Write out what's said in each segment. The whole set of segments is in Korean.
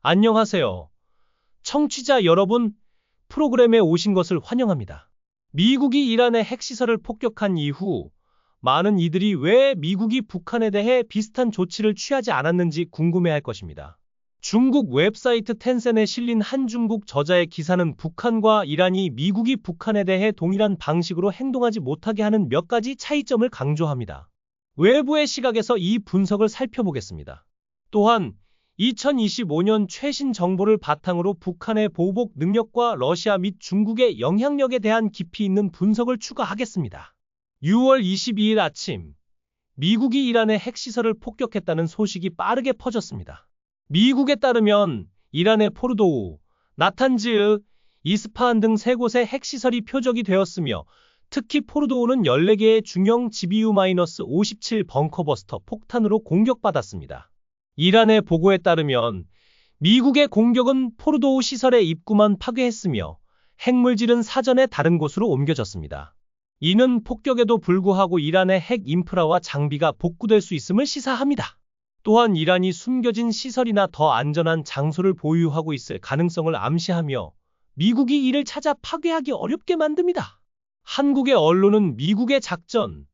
안녕하세요. 청취자 여러분, 프로그램에 오신 것을 환영합니다. 미국이 이란의 핵시설을 폭격한 이후 많은 이들이 왜 미국이 북한에 대해 비슷한 조치를 취하지 않았는지 궁금해할 것입니다. 중국 웹사이트 텐센에 실린 한 중국 저자의 기사는 북한과 이란이 미국이 북한에 대해 동일한 방식으로 행동하지 못하게 하는 몇 가지 차이점을 강조합니다. 외부의 시각에서 이 분석을 살펴보겠습니다. 또한 2025년 최신 정보를 바탕으로 북한의 보복 능력과 러시아 및 중국의 영향력에 대한 깊이 있는 분석을 추가하겠습니다. 6월 22일 아침, 미국이 이란의 핵시설을 폭격했다는 소식이 빠르게 퍼졌습니다. 미국에 따르면 이란의 포르도우, 나탄즈, 이스파한 등 세 곳의 핵시설이 표적이 되었으며 특히 포르도우는 14개의 중형 GBU-57 벙커버스터 폭탄으로 공격받았습니다. 이란의 보고에 따르면 미국의 공격은 포르도우 시설의 입구만 파괴했으며 핵물질은 사전에 다른 곳으로 옮겨졌습니다. 이는 폭격에도 불구하고 이란의 핵 인프라와 장비가 복구될 수 있음을 시사합니다. 또한 이란이 숨겨진 시설이나 더 안전한 장소를 보유하고 있을 가능성을 암시하며 미국이 이를 찾아 파괴하기 어렵게 만듭니다. 한국의 언론은 미국의 작전,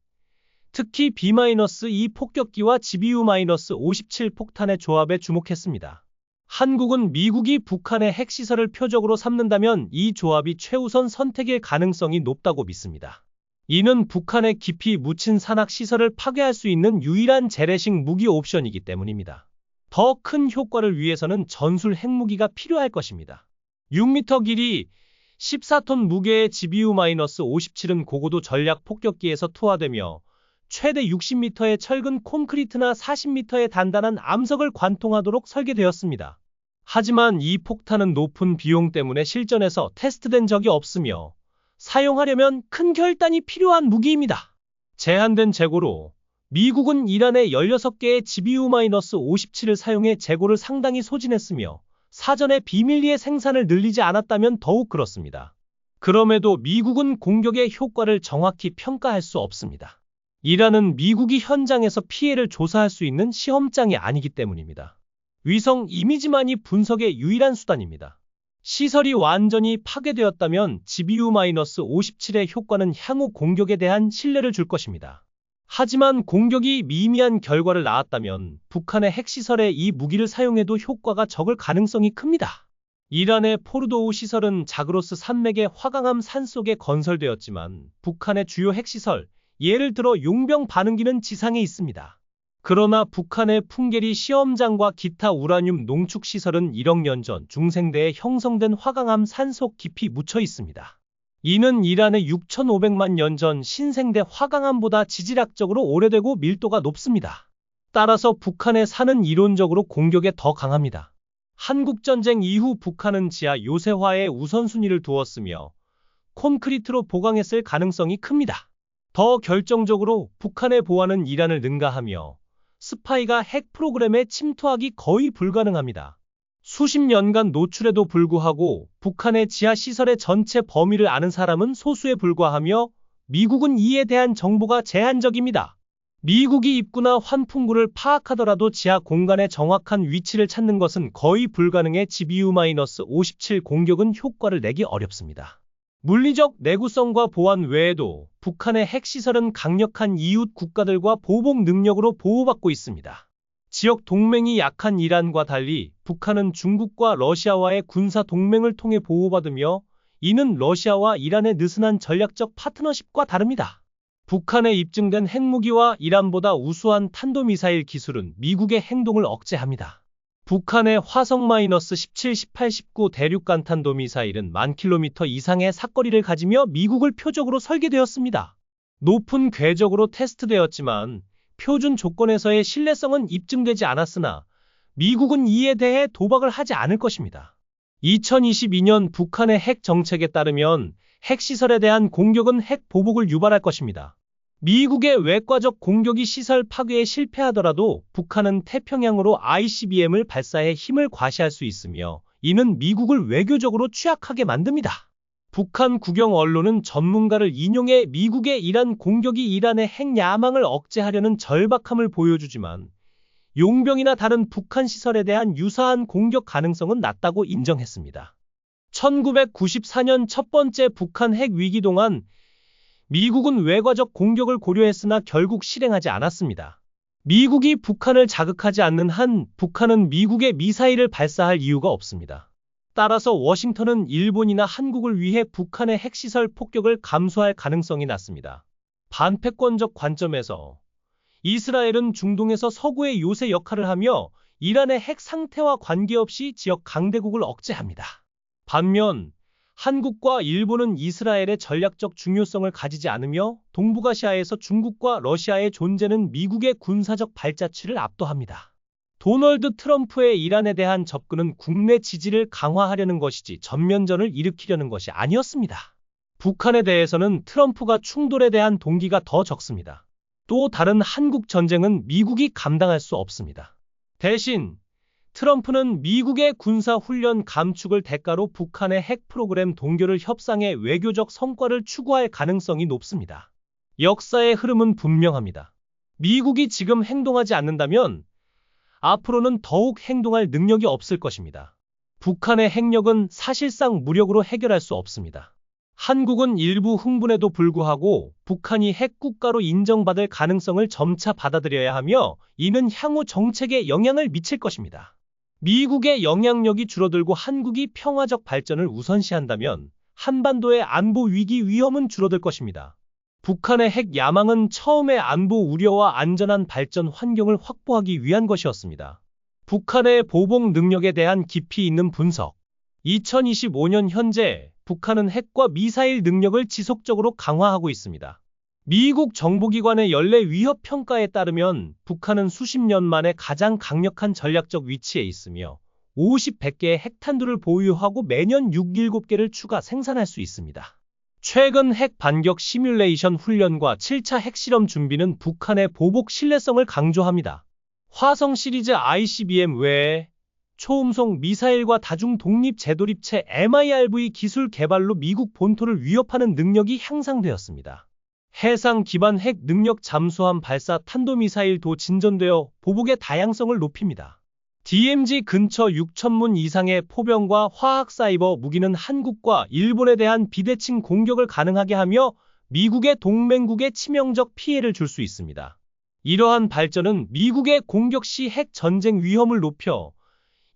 특히 B-2 폭격기와 GBU-57 폭탄의 조합에 주목했습니다. 한국은 미국이 북한의 핵시설을 표적으로 삼는다면 이 조합이 최우선 선택일 가능성이 높다고 믿습니다. 이는 북한의 깊이 묻힌 산악시설을 파괴할 수 있는 유일한 재래식 무기 옵션이기 때문입니다. 더 큰 효과를 위해서는 전술 핵무기가 필요할 것입니다. 6m 길이, 14톤 무게의 GBU-57은 고고도 전략 폭격기에서 투하되며 최대 60m의 철근 콘크리트나 40m의 단단한 암석을 관통하도록 설계되었습니다. 하지만 이 폭탄은 높은 비용 때문에 실전에서 테스트된 적이 없으며 사용하려면 큰 결단이 필요한 무기입니다. 제한된 재고로 미국은 이란의 16개의 GBU-57을 사용해 재고를 상당히 소진했으며 사전에 비밀리에 생산을 늘리지 않았다면 더욱 그렇습니다. 그럼에도 미국은 공격의 효과를 정확히 평가할 수 없습니다. 이란은 미국이 현장에서 피해를 조사할 수 있는 시험장이 아니기 때문입니다. 위성 이미지만이 분석의 유일한 수단입니다. 시설이 완전히 파괴되었다면 GBU-57의 효과는 향후 공격에 대한 신뢰를 줄 것입니다. 하지만 공격이 미미한 결과를 낳았다면 북한의 핵시설에 이 무기를 사용해도 효과가 적을 가능성이 큽니다. 이란의 포르도우 시설은 자그로스 산맥의 화강암 산속에 건설되었지만 북한의 주요 핵시설, 예를 들어 용병 반응기는 지상에 있습니다. 그러나 북한의 풍계리 시험장과 기타 우라늄 농축 시설은 1억 년 전 중생대에 형성된 화강암 산속 깊이 묻혀 있습니다. 이는 이란의 6,500만 년 전 신생대 화강암보다 지질학적으로 오래되고 밀도가 높습니다. 따라서 북한의 산은 이론적으로 공격에 더 강합니다. 한국전쟁 이후 북한은 지하 요새화에 우선순위를 두었으며 콘크리트로 보강했을 가능성이 큽니다. 더 결정적으로 북한의 보안은 이란을 능가하며 스파이가 핵 프로그램에 침투하기 거의 불가능합니다. 수십 년간 노출에도 불구하고 북한의 지하시설의 전체 범위를 아는 사람은 소수에 불과하며 미국은 이에 대한 정보가 제한적입니다. 미국이 입구나 환풍구를 파악하더라도 지하 공간의 정확한 위치를 찾는 것은 거의 불가능해 GBU-57 공격은 효과를 내기 어렵습니다. 물리적 내구성과 보안 외에도 북한의 핵시설은 강력한 이웃 국가들과 보복 능력으로 보호받고 있습니다. 지역 동맹이 약한 이란과 달리 북한은 중국과 러시아와의 군사 동맹을 통해 보호받으며 이는 러시아와 이란의 느슨한 전략적 파트너십과 다릅니다. 북한에 입증된 핵무기와 이란보다 우수한 탄도미사일 기술은 미국의 행동을 억제합니다. 북한의 화성-17, 18, 19 대륙간 탄도미사일은 1000km 이상의 사거리를 가지며 미국을 표적으로 설계되었습니다. 높은 궤적으로 테스트되었지만 표준 조건에서의 신뢰성은 입증되지 않았으나 미국은 이에 대해 도박을 하지 않을 것입니다. 2022년 북한의 핵 정책에 따르면 핵시설에 대한 공격은 핵 보복을 유발할 것입니다. 미국의 외과적 공격이 시설 파괴에 실패하더라도 북한은 태평양으로 ICBM을 발사해 힘을 과시할 수 있으며 이는 미국을 외교적으로 취약하게 만듭니다. 북한 국영 언론은 전문가를 인용해 미국의 이란 공격이 이란의 핵 야망을 억제하려는 절박함을 보여주지만 용병이나 다른 북한 시설에 대한 유사한 공격 가능성은 낮다고 인정했습니다. 1994년 첫 번째 북한 핵 위기 동안 미국은 외과적 공격을 고려했으나 결국 실행하지 않았습니다. 미국이 북한을 자극하지 않는 한 북한은 미국의 미사일을 발사할 이유가 없습니다. 따라서 워싱턴은 일본이나 한국을 위해 북한의 핵시설 폭격을 감수할 가능성이 낮습니다. 반패권적 관점에서 이스라엘은 중동에서 서구의 요새 역할을 하며 이란의 핵 상태와 관계없이 지역 강대국을 억제합니다. 반면 한국과 일본은 이스라엘의 전략적 중요성을 가지지 않으며 동북아시아에서 중국과 러시아의 존재는 미국의 군사적 발자취를 압도합니다. 도널드 트럼프의 이란에 대한 접근은 국내 지지를 강화하려는 것이지 전면전을 일으키려는 것이 아니었습니다. 북한에 대해서는 트럼프가 충돌에 대한 동기가 더 적습니다. 또 다른 한국 전쟁은 미국이 감당할 수 없습니다. 대신 트럼프는 미국의 군사훈련 감축을 대가로 북한의 핵 프로그램 동결을 협상해 외교적 성과를 추구할 가능성이 높습니다. 역사의 흐름은 분명합니다. 미국이 지금 행동하지 않는다면 앞으로는 더욱 행동할 능력이 없을 것입니다. 북한의 핵력은 사실상 무력으로 해결할 수 없습니다. 한국은 일부 흥분에도 불구하고 북한이 핵국가로 인정받을 가능성을 점차 받아들여야 하며 이는 향후 정책에 영향을 미칠 것입니다. 미국의 영향력이 줄어들고 한국이 평화적 발전을 우선시한다면 한반도의 안보 위기 위험은 줄어들 것입니다. 북한의 핵 야망은 처음에 안보 우려와 안전한 발전 환경을 확보하기 위한 것이었습니다. 북한의 보복 능력에 대한 깊이 있는 분석. 2025년 현재 북한은 핵과 미사일 능력을 지속적으로 강화하고 있습니다. 미국 정보기관의 연례 위협 평가에 따르면 북한은 수십 년 만에 가장 강력한 전략적 위치에 있으며 100개의 핵탄두를 보유하고 매년 7개를 추가 생산할 수 있습니다. 최근 핵 반격 시뮬레이션 훈련과 7차 핵실험 준비는 북한의 보복 신뢰성을 강조합니다. 화성 시리즈 ICBM 외에 초음속 미사일과 다중 독립 재도립체 MIRV 기술 개발로 미국 본토를 위협하는 능력이 향상되었습니다. 해상 기반 핵 능력 잠수함 발사 탄도미사일도 진전되어 보복의 다양성을 높입니다. DMZ 근처 6,000문 이상의 포병과 화학 사이버 무기는 한국과 일본에 대한 비대칭 공격을 가능하게 하며 미국의 동맹국에 치명적 피해를 줄 수 있습니다. 이러한 발전은 미국의 공격 시 핵 전쟁 위험을 높여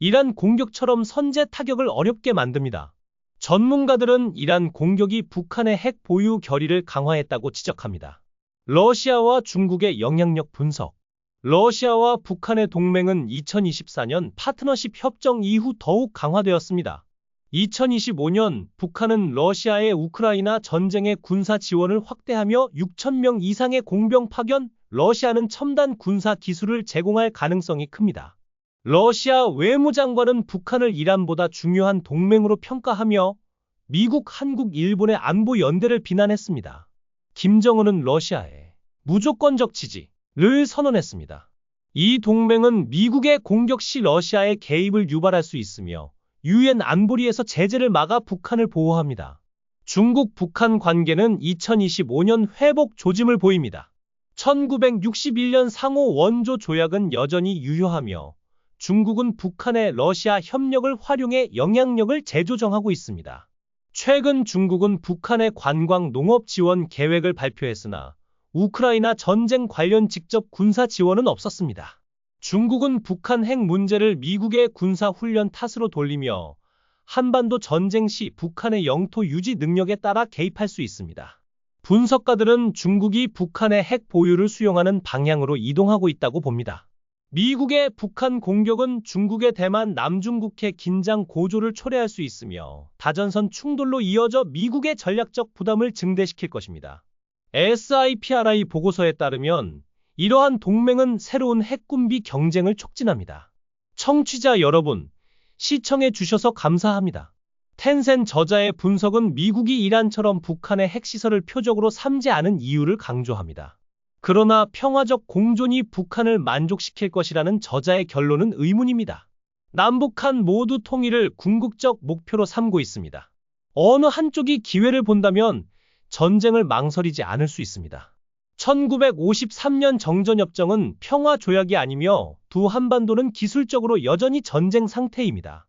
이란 공격처럼 선제 타격을 어렵게 만듭니다. 전문가들은 이란 공격이 북한의 핵 보유 결의를 강화했다고 지적합니다. 러시아와 중국의 영향력 분석. 러시아와 북한의 동맹은 2024년 파트너십 협정 이후 더욱 강화되었습니다. 2025년 북한은 러시아의 우크라이나 전쟁의 군사 지원을 확대하며 6,000명 이상의 공병 파견, 러시아는 첨단 군사 기술을 제공할 가능성이 큽니다. 러시아 외무장관은 북한을 이란보다 중요한 동맹으로 평가하며 미국, 한국, 일본의 안보 연대를 비난했습니다. 김정은은 러시아에 무조건적 지지를 선언했습니다. 이 동맹은 미국의 공격 시 러시아의 개입을 유발할 수 있으며 유엔 안보리에서 제재를 막아 북한을 보호합니다. 중국-북한 관계는 2025년 회복 조짐을 보입니다. 1961년 상호 원조 조약은 여전히 유효하며 중국은 북한의 러시아 협력을 활용해 영향력을 재조정하고 있습니다. 최근 중국은 북한의 관광 농업 지원 계획을 발표했으나 우크라이나 전쟁 관련 직접 군사 지원은 없었습니다. 중국은 북한 핵 문제를 미국의 군사 훈련 탓으로 돌리며 한반도 전쟁 시 북한의 영토 유지 능력에 따라 개입할 수 있습니다. 분석가들은 중국이 북한의 핵 보유를 수용하는 방향으로 이동하고 있다고 봅니다. 미국의 북한 공격은 중국의 대만 남중국해 긴장 고조를 초래할 수 있으며 다전선 충돌로 이어져 미국의 전략적 부담을 증대시킬 것입니다. SIPRI 보고서에 따르면 이러한 동맹은 새로운 핵군비 경쟁을 촉진합니다. 청취자 여러분, 시청해 주셔서 감사합니다. 텐센 저자의 분석은 미국이 이란처럼 북한의 핵시설을 표적으로 삼지 않은 이유를 강조합니다. 그러나 평화적 공존이 북한을 만족시킬 것이라는 저자의 결론은 의문입니다. 남북한 모두 통일을 궁극적 목표로 삼고 있습니다. 어느 한쪽이 기회를 본다면 전쟁을 망설이지 않을 수 있습니다. 1953년 정전협정은 평화조약이 아니며 두 한반도는 기술적으로 여전히 전쟁 상태입니다.